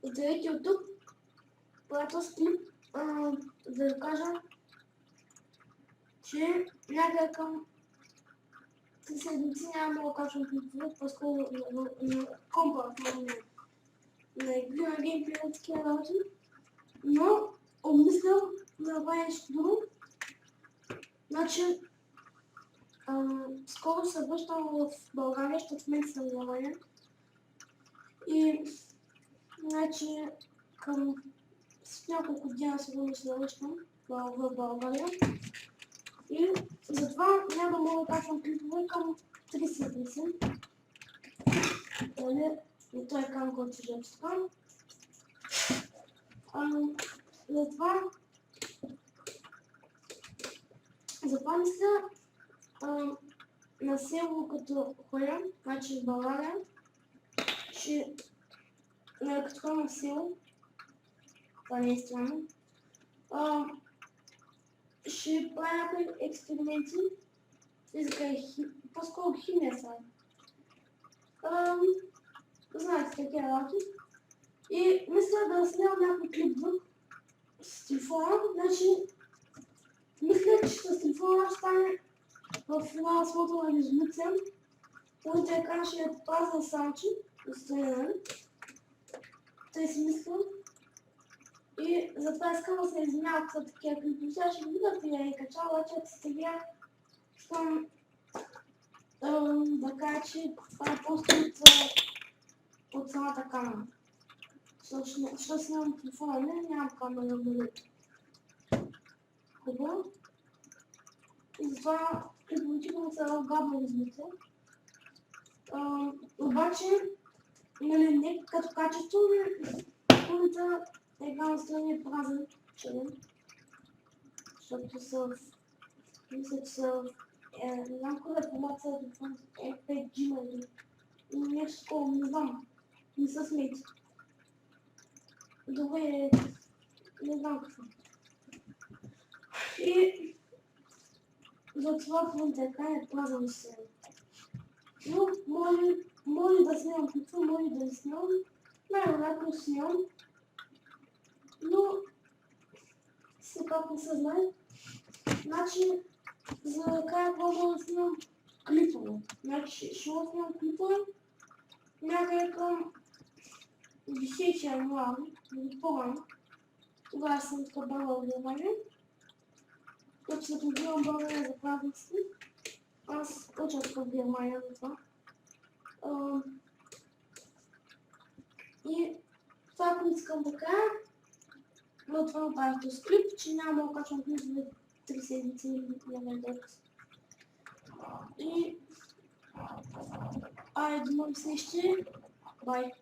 Здравейте от тук. Приятелски клип, да ви кажа, че някъде към 3 седмици няма да качвам клипове, по-скоро на компа, на игри, на геймплей, на такива работи. Но обмислям да направя нещо друго. Значи, скоро се връщам в България, защото в момента съм в Германия. И, значи, към с няколко дена сигурно се връщам в България. И затова няма да мога да качвам клипове към 3 седмици. И той е кам, който се жепства. Затова мисля на село като ходя, значи в България, като ходя на село, това не е странно, ще правя някои експерименти, по-скоро химия са. Знаете такива работи. И мисля да снимам някой клип друг с телефона, значи мисля, че с телефона ще стане в една смотова резолюция. Този екран ще е пазен самче, отстранен. Тъй си мисля. И затова искам да се извинявам за такива клипи. Сега ще видят и я е качала, обаче сега искам да кажа, че това е просто от самата камера. Що снимам телефона? Нямам камера да бъде хубаво. И затова клиповете му са гадно измисля. Обаче, нали, не като качество, пълната екран страни е празен, черен. Защото са мисля, че са някоя формация е 5G или нещо такова, не знам. Не са смети. Добре, не знам какво. И затова пълната екран е празен се. Но може да снимам какво, може да не снимам. Най-вероятно снимам. Но все пак не се знае. Значи, за да кажа какво да снимам клипове. Значи, ще снимам клипове някъде към 10 януари, или по-рано. Тогава съм така била в Германия. Като се прибирам в България за празници. Аз уча в Германия за това. И това, което искам да кажа, но това направих този клип, че няма да качвам клип за 3 седмици или няма да. И до нови срещи. Бай!